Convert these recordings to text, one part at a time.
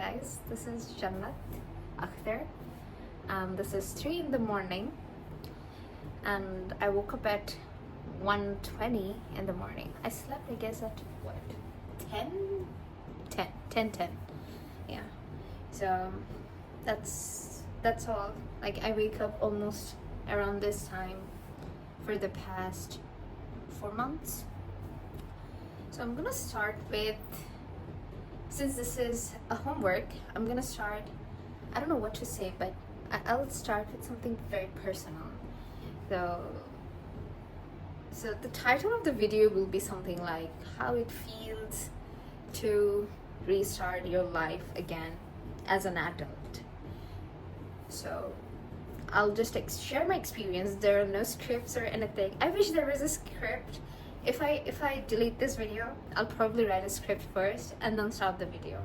guys, this is Jannat Akhtar. This is 3 in the morning, and I woke up at 1:20 in the morning. I slept, I guess, at what, 10? 10. Yeah. So that's all. Like, I wake up almost around this time for the past 4 months. So I'm gonna start with, since this is a homework, I'm gonna start, I don't know what to say, but I'll start with something very personal. So the title of the video will be something like how it feels to restart your life again as an adult. So I'll just share my experience. There are no scripts or anything. I wish there was a script. If I delete this video, I'll probably write a script first and then start the video.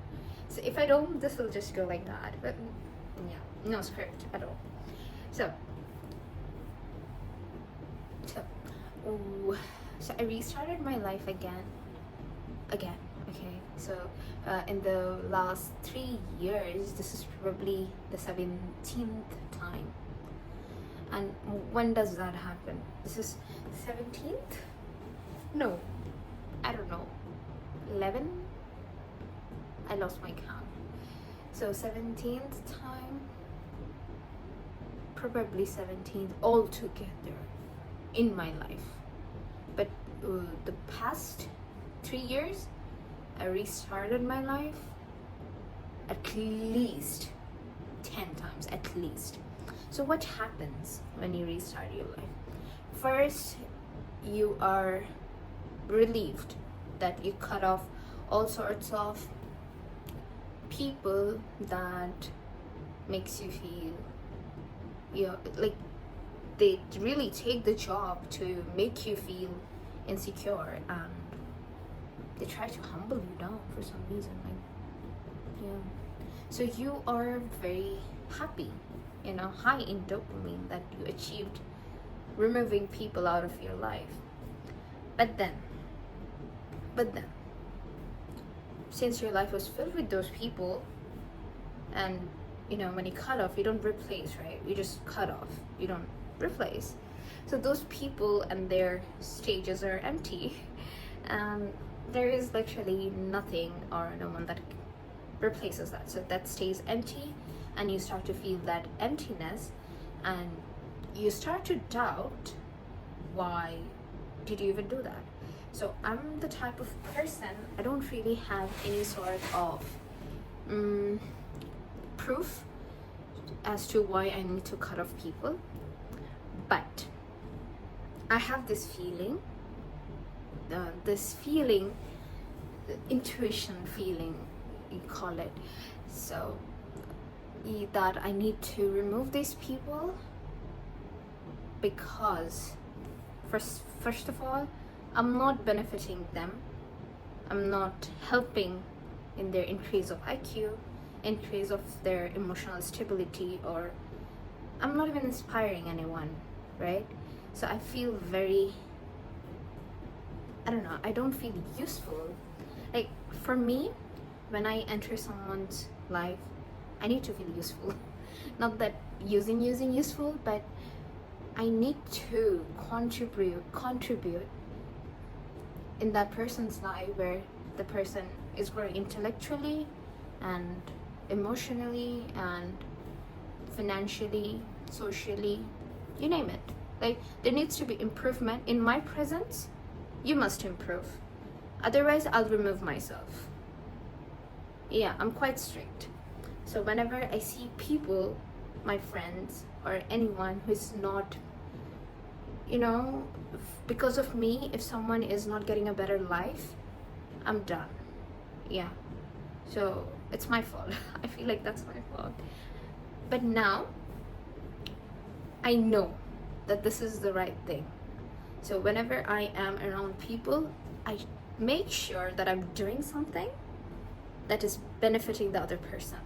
So if I don't, this will just go like that. But yeah, no script at all. So I restarted my life again. Okay. So in the last 3 years, this is probably the 17th time. And when does that happen? This is 17th? No, I don't know. 11? I lost my count. So 17th time, probably 17th all together in my life. But the past 3 years, I restarted my life at least 10 times, at least. So what happens when you restart your life? First, you are relieved that you cut off all sorts of people that makes you feel, like they really take the job to make you feel insecure, and they try to humble you down for some reason. So you are very happy, high in dopamine that you achieved removing people out of your life. But then, since your life was filled with those people, and when you cut off, you don't replace, right? You just cut off, you don't replace. So those people and their stages are empty, and there is literally nothing or no one that replaces that. So that stays empty, and you start to feel that emptiness, and you start to doubt, why did you even do that? So I'm the type of person, I don't really have any sort of proof as to why I need to cut off people, but I have this feeling, intuition feeling, you call it, so that I need to remove these people because first of all, I'm not benefiting them. I'm not helping in their increase of IQ, increase of their emotional stability, or I'm not even inspiring anyone, right? So I feel very, I don't know, I don't feel useful. Like, for me, when I enter someone's life, I need to feel useful. Not that using useful, but I need to contribute in that person's life, where the person is growing intellectually and emotionally and financially, socially, you name it. Like, there needs to be improvement. In my presence, you must improve. Otherwise, I'll remove myself. Yeah, I'm quite strict. So whenever I see people, my friends or anyone who's not, because of me, if someone is not getting a better life, I'm done. Yeah. So it's my fault. I feel like that's my fault. But now I know that this is the right thing. So whenever I am around people, I make sure that I'm doing something that is benefiting the other person.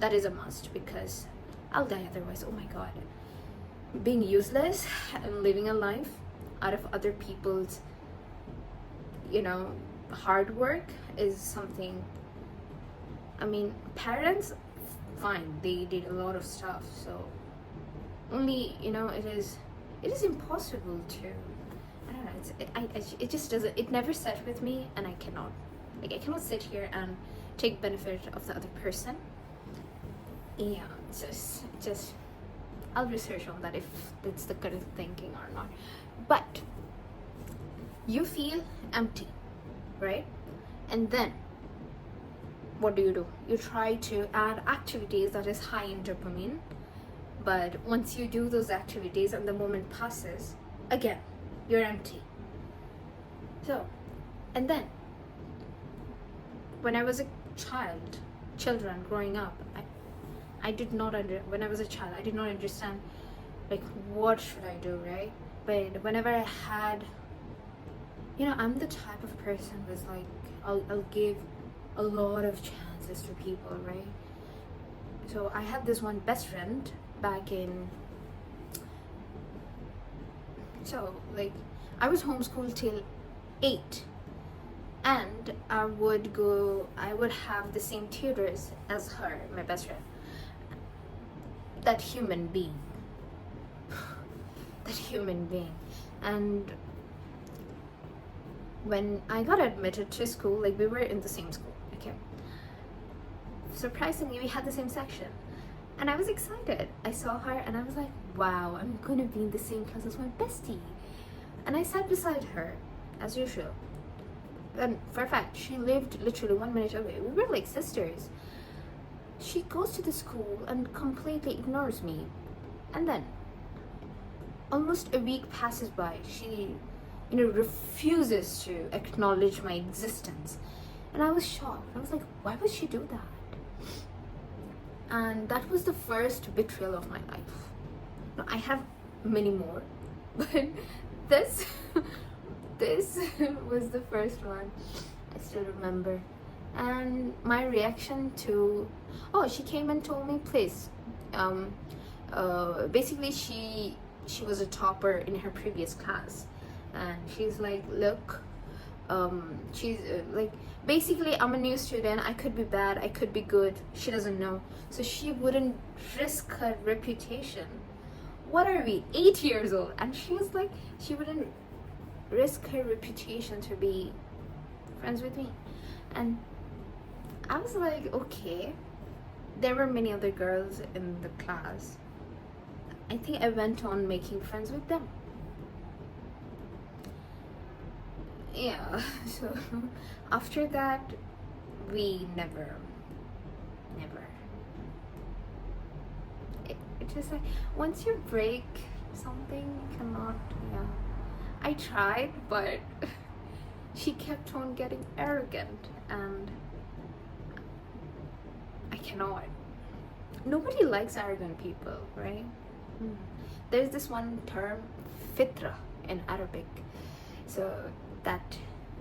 That is a must, because I'll die otherwise. Oh my God. Being useless and living a life out of other people's, hard work is something I mean, parents, fine, they did a lot of stuff, so only, it is impossible to, I don't know, it just doesn't, it never sat with me, and I cannot, like, I cannot sit here and take benefit of the other person. Yeah, just I'll research on that if it's the correct thinking or not. But you feel empty, right? And then what do? You try to add activities that is high in dopamine, but once you do those activities and the moment passes, again, you're empty. So, and then when I was a children growing up, I did not when I was a child, I did not understand, like, what should I do, right? But whenever I had, I'm the type of person who's like, I'll give a lot of chances to people, right? So I had this one best friend back in, so like, I was homeschooled till 8, and I would have the same tutors as her, my best friend. That human being. And when I got admitted to school, like, we were in the same school, okay? Surprisingly, we had the same section. And I was excited. I saw her and I was like, wow, I'm gonna be in the same class as my bestie. And I sat beside her, as usual. And for a fact, she lived literally 1 minute away. We were like sisters. She goes to the school and completely ignores me. And then, almost a week passes by. She, refuses to acknowledge my existence. And I was shocked. I was like, why would she do that? And that was the first betrayal of my life. Now, I have many more, but this was the first one. I still remember. And my reaction to, she came and told me, please, basically she was a topper in her previous class, and she's like, look, she's like, basically, I'm a new student, I could be bad, I could be good, she doesn't know, so she wouldn't risk her reputation. What are we, 8 years old? And she was like, she wouldn't risk her reputation to be friends with me. And I was like, okay. There were many other girls in the class. I think I went on making friends with them. Yeah, so after that, we never. It just like, once you break something, you cannot, I tried, but she kept on getting arrogant, and I cannot. Nobody likes arrogant people, right? There's this one term, fitra, in Arabic. So that,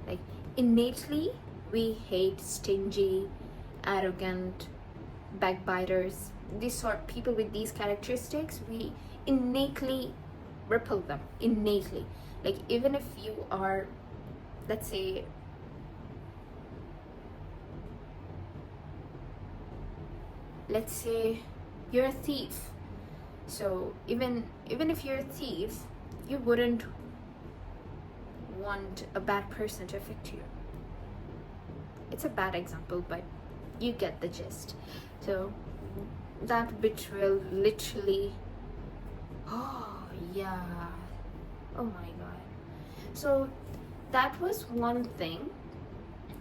like, innately we hate stingy, arrogant, backbiters. These sort people with these characteristics, we innately repel them. Innately. Like, even if you are, let's say, you're a thief. So even if you're a thief, you wouldn't want a bad person to affect you. It's a bad example, but you get the gist. So that betrayal literally, oh my god. So that was one thing,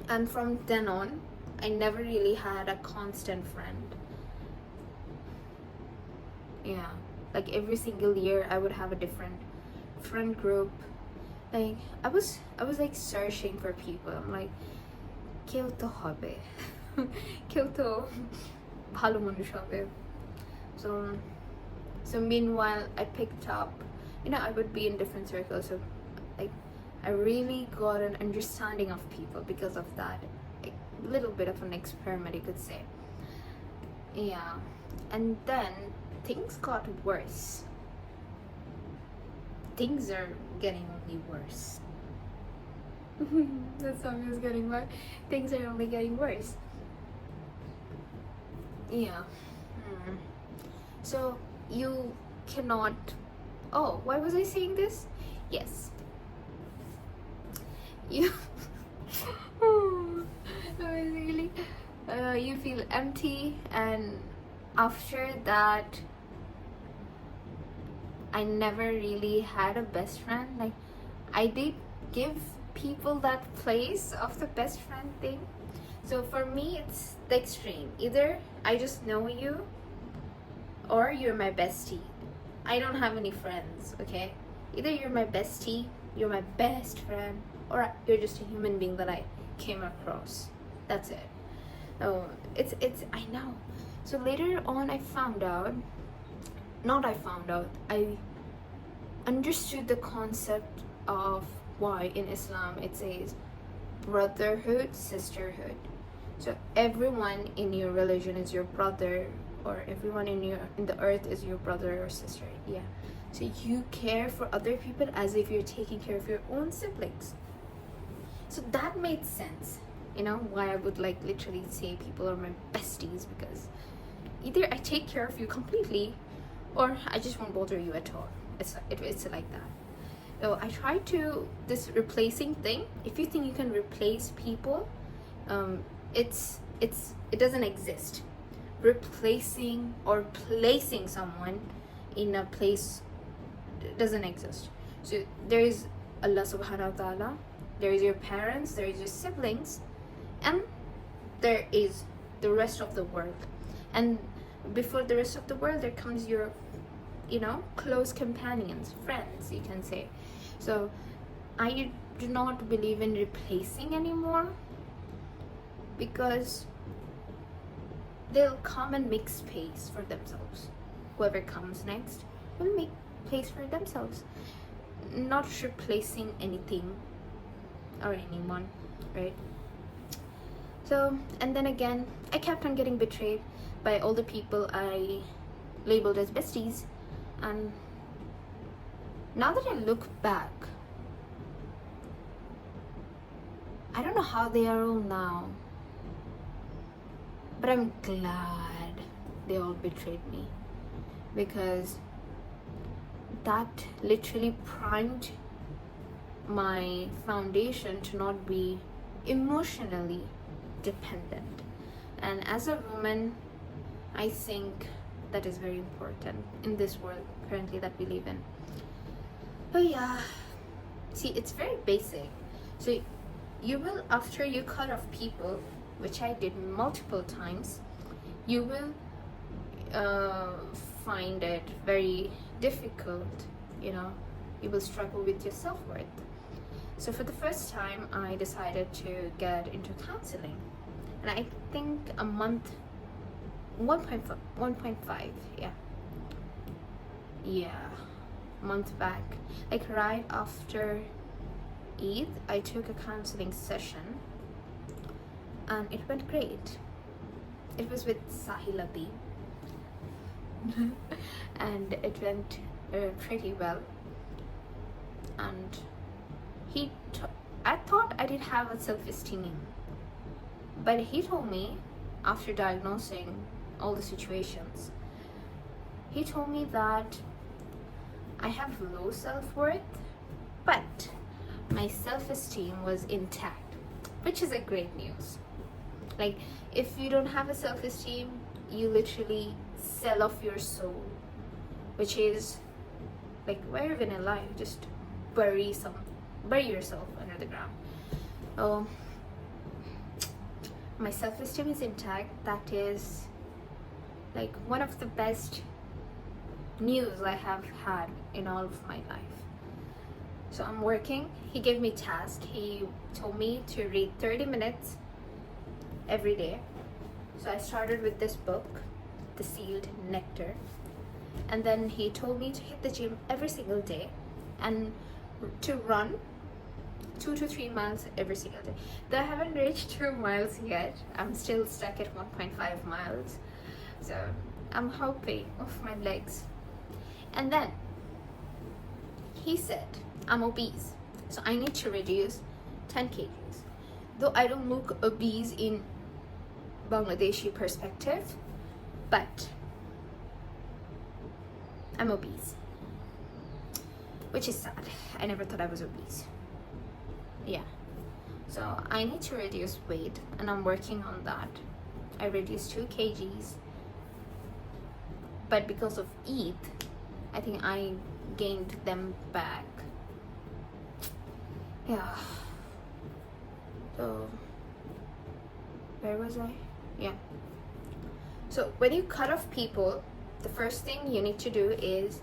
and from then on, I never really had a constant friend. Yeah, like every single year I would have a different friend group. Like, I was like searching for people. I'm like, কেউ তো হবে, কেউ তো ভালো মানুষ হবে. So meanwhile, I picked up, I would be in different circles. So like, I really got an understanding of people because of that. A little bit of an experiment, you could say. Yeah, and then things got worse. Things are getting only worse. That song is getting worse. Things are only getting worse. Yeah. Hmm. So you cannot. Oh, why was I saying this? Yes. You. Basically, you feel empty, and after that, I never really had a best friend. Like, I did give people that place of the best friend thing. So for me, it's the extreme. Either I just know you, or you're my bestie. I don't have any friends, okay? Either you're my bestie, you're my best friend, or you're just a human being that I came across. That's it. Oh, it's I know. So later on, I understood the concept of why in Islam it says brotherhood, sisterhood. So everyone in your religion is your brother, or everyone in the earth is your brother or sister. Yeah. So you care for other people as if you're taking care of your own siblings. So that made sense. You know why I would like literally say people are my besties, because either I take care of you completely, or I just won't bother you at all. It's like that. So I try to this replacing thing. If you think you can replace people, it doesn't exist. Replacing or placing someone in a place doesn't exist. So there is Allah subhanahu wa ta'ala, there is your parents, there is your siblings, and there is the rest of the world. And before the rest of the world, there comes your, close companions, friends, you can say. So I do not believe in replacing anymore, because they'll come and make space for themselves. Whoever comes next will make place for themselves, not replacing anything or anyone, right? So, and then again, I kept on getting betrayed by all the people I labeled as besties. And now that I look back, I don't know how they are all now, but I'm glad they all betrayed me, because that literally primed my foundation to not be emotionally dependent. And as a woman, I think that is very important in this world currently that we live in. But yeah, see, it's very basic. So you will, after you cut off people, which I did multiple times, you will find it very difficult, you will struggle with your self-worth. So for the first time, I decided to get into counseling, and I think a month, 1.5, month back, like right after Eid, I took a counseling session, and it went great. It was with Sahilati, and it went pretty well. And I thought I didn't have a self-esteem, but he told me, after diagnosing all the situations, he told me that I have low self-worth, but my self-esteem was intact, which is a great news. Like, if you don't have a self-esteem, you literally sell off your soul, which is like, where you're gonna lie, just bury yourself under the ground. Oh, my self-esteem is intact. That is like one of the best news I have had in all of my life. So I'm working. He gave me task. He told me to read 30 minutes every day. So I started with this book, The Sealed Nectar. And then he told me to hit the gym every single day and to run 2 to 3 miles every single day. Though I haven't reached 2 miles yet, I'm still stuck at 1.5 miles. So I'm hoping of my legs. And then he said, I'm obese, so I need to reduce 10 kgs. Though I don't look obese in Bangladeshi perspective, But I'm obese, which is sad. I never thought I was obese. Yeah, so I need to reduce weight, and I'm working on that. I reduced 2 kgs, but because of Eid, I think I gained them back. Yeah. So where was I? Yeah. So when you cut off people, the first thing you need to do is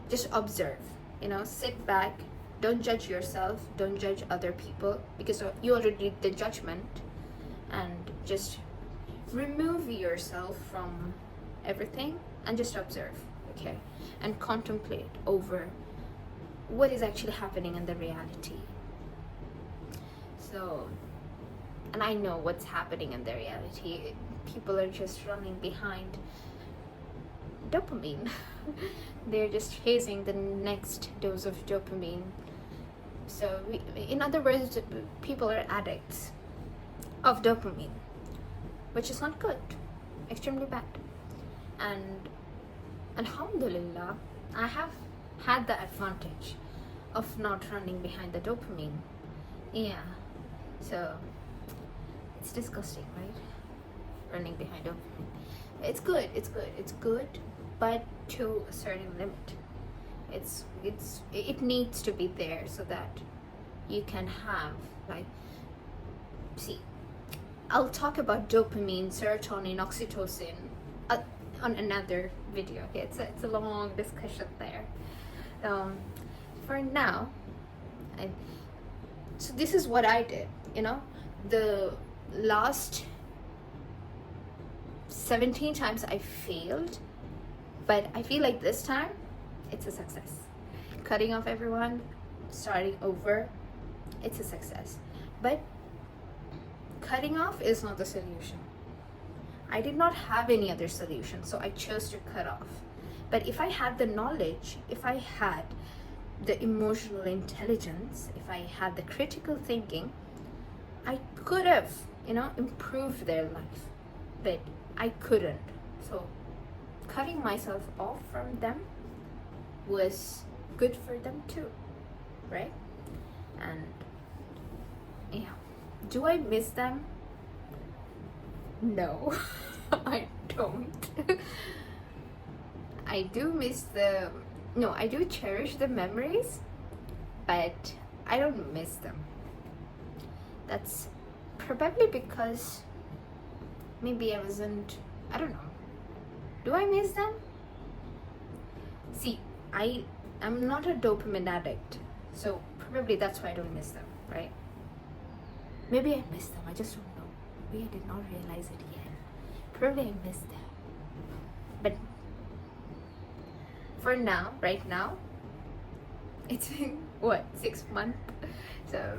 just observe. Sit back. Don't judge yourself. Don't judge other people, because you already did the judgment. And just remove yourself from everything and just observe, okay? And contemplate over what is actually happening in the reality. So, and I know what's happening in the reality. People are just running behind dopamine. They're just chasing the next dose of dopamine. So in other words, people are addicts of dopamine, which is not good, extremely bad. And alhamdulillah, I have had the advantage of not running behind the dopamine. Yeah, so it's disgusting, right? Running behind dopamine. It's good, but to a certain limit. It needs to be there so that you can have, like, see, I'll talk about dopamine, serotonin, oxytocin on another video. Okay, it's a long discussion there. For now, so this is what I did. The last 17 times I failed, but I feel like this time it's a success. Cutting off everyone, starting over, it's a success. But cutting off is not the solution. I did not have any other solution, so I chose to cut off. But if I had the knowledge, if I had the emotional intelligence, if I had the critical thinking, I could have, improved their life. But I couldn't. So cutting myself off from them was good for them too, right? And yeah, do I miss them? No. I don't. I do cherish the memories, but I don't miss them. That's probably because maybe I don't know. Do I miss them? See, I'm not a dopamine addict, so probably that's why I don't miss them, right? Maybe I miss them, I just don't know. Maybe I did not realize it yet. Probably I miss them. But for now, right now, it's been, 6 months? So,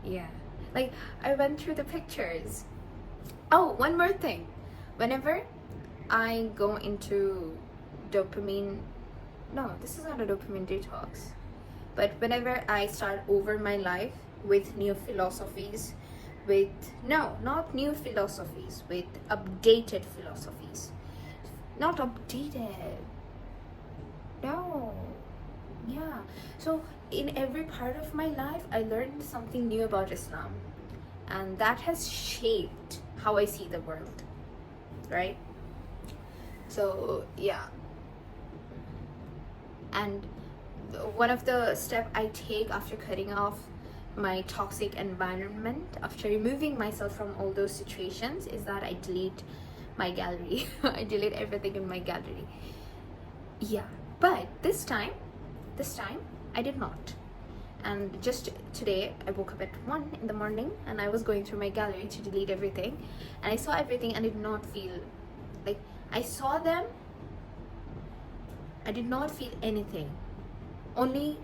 yeah. Like, I went through the pictures. Oh, one more thing. Whenever I go into dopamine, no, this is not a dopamine detox, but whenever I start over my life with new philosophies, not new philosophies, with updated philosophies. Not updated. No. Yeah. So in every part of my life, I learned something new about Islam. And that has shaped how I see the world. Right? So, yeah. And one of the steps I take after cutting off my toxic environment, after removing myself from all those situations, is that I delete my gallery. I delete everything in my gallery. Yeah. But this time I did not. And just today I woke up at 1 in the morning and I was going through my gallery to delete everything, and I saw everything and did not feel like I saw them. I did not feel anything, only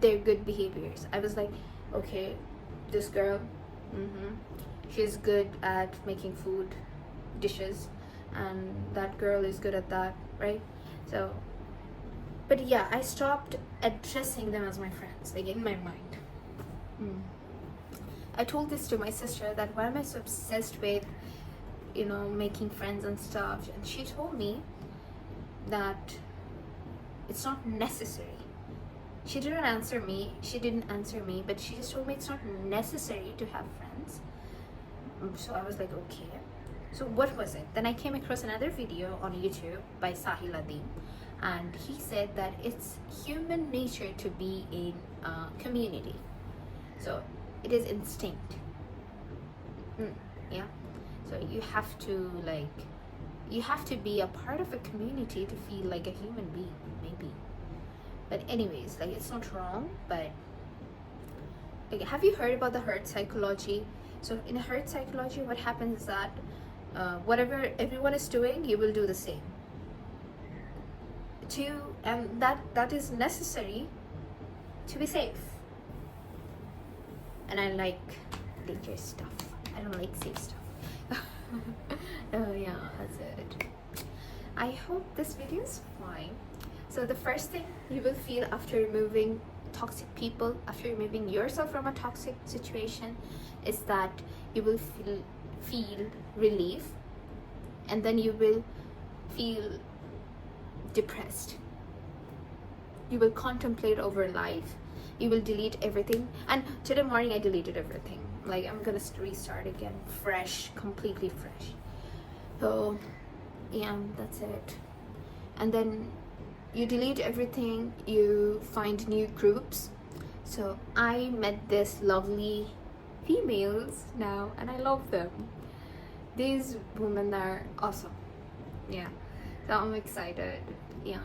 their good behaviors. I was like, okay, this girl, she's good at making food, dishes, and that girl is good at that, right? So, but yeah, I stopped addressing them as my friends, like in my mind. I told this to my sister, that why am I so obsessed with making friends and stuff. And she told me that it's not necessary. She didn't answer me, but she just told me it's not necessary to have friends. So I was like, okay. So what was it? Then I came across another video on YouTube by Sahil Adim, and he said that it's human nature to be in a community. So it is instinct. Yeah. So you have to be a part of a community to feel like a human being, maybe. But anyways, like, it's not wrong, but like, have you heard about the herd psychology? So in herd psychology, what happens is that whatever everyone is doing, you will do the same. And that is necessary to be safe. And I like dangerous stuff. I don't like safe stuff. Yeah, that's it. I hope this video is fine. So the first thing you will feel after removing toxic people, after removing yourself from a toxic situation, is that you will feel relief, and then you will feel depressed. You will contemplate over life. You will delete everything. And today morning I deleted everything. Like, I'm gonna restart again, fresh, completely fresh. So yeah, that's it. And then you delete everything, you find new groups. So I met this lovely females now, and I love them. These women are awesome. Yeah, so I'm excited. Yeah.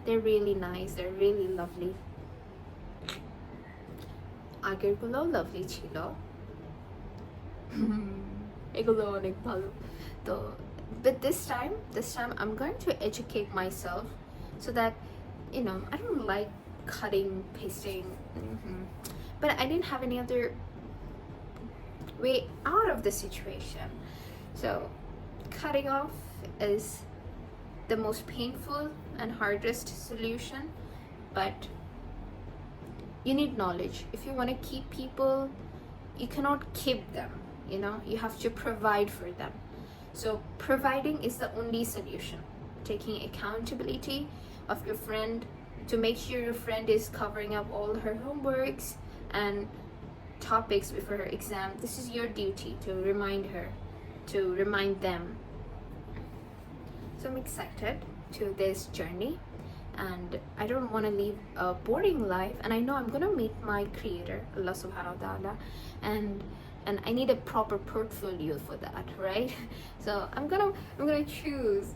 They're really nice, they're really lovely. আগের গুলো lovely ছিল, এগুলো অনেক ভালো। তো but this time I'm going to educate myself, so that I don't like cutting, pasting, but I didn't have any other way out of the situation. So cutting off is the most painful and hardest solution, but you need knowledge. If you want to keep people, you cannot keep them, you have to provide for them. So providing is the only solution. Taking accountability of your friend to make sure your friend is covering up all her homeworks and topics before her exam. This is your duty to remind them. So I'm excited to this journey, and I don't want to live a boring life, and I know I'm gonna meet my creator, Allah subhanahu wa ta'ala, and I need a proper portfolio for that, right? So I'm gonna choose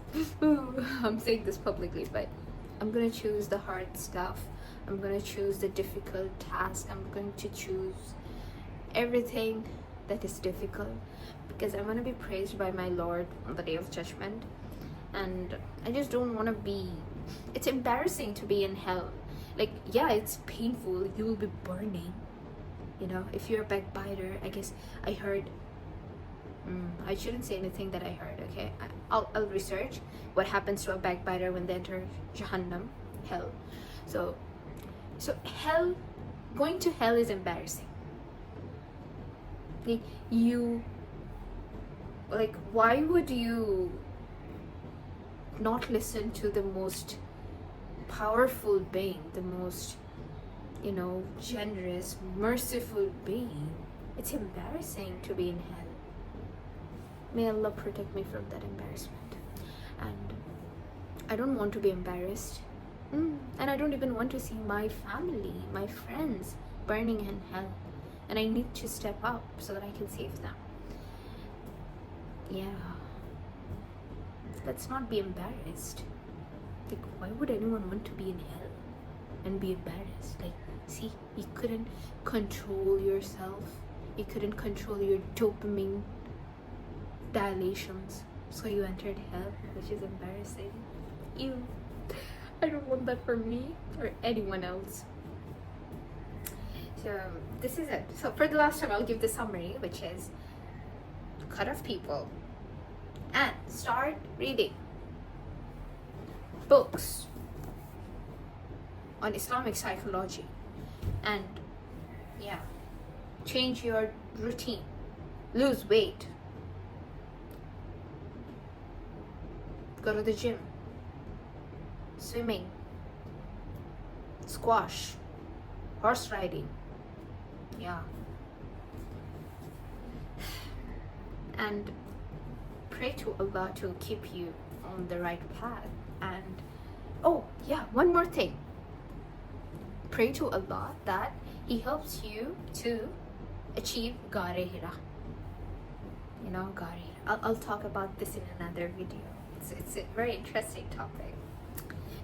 I'm saying this publicly, but I'm gonna choose the hard stuff. I'm gonna choose the difficult task. I'm going to choose everything that is difficult, because I want to be praised by my Lord on the day of judgment. And I just don't want to be, it's embarrassing to be in hell. Like, yeah, it's painful, you will be burning, if you're a backbiter. I guess I heard, I shouldn't say anything that I heard, okay? I'll research what happens to a backbiter when they enter Jahannam, hell. So hell, going to hell is embarrassing. Why would you not listen to the most powerful being, the most generous, merciful being? It's embarrassing to be in hell. May Allah protect me from that embarrassment. And I don't want to be embarrassed, and I don't even want to see my family, my friends burning in hell. And I need to step up so that I can save them. Yeah, let's not be embarrassed. Like, why would anyone want to be in hell and be embarrassed? Like, see, you couldn't control yourself, you couldn't control your dopamine dilations, so you entered hell, which is embarrassing. Ew, I don't want that for me or anyone else. So this is it. So for the last time, I'll give the summary, which is cut off people and start reading books on Islamic psychology, and change your routine. lose weight, go to the gym, swimming, squash, horse riding. Yeah. And pray to Allah to keep you on the right path. And oh yeah, one more thing, pray to Allah that He helps you to achieve Gare Hira. You know, Gare Hira. I'll talk about this in another video. It's a very interesting topic.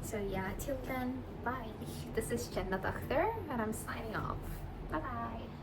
So yeah, till then, bye. This is Jannat Akhtar and I'm signing off. Bye bye.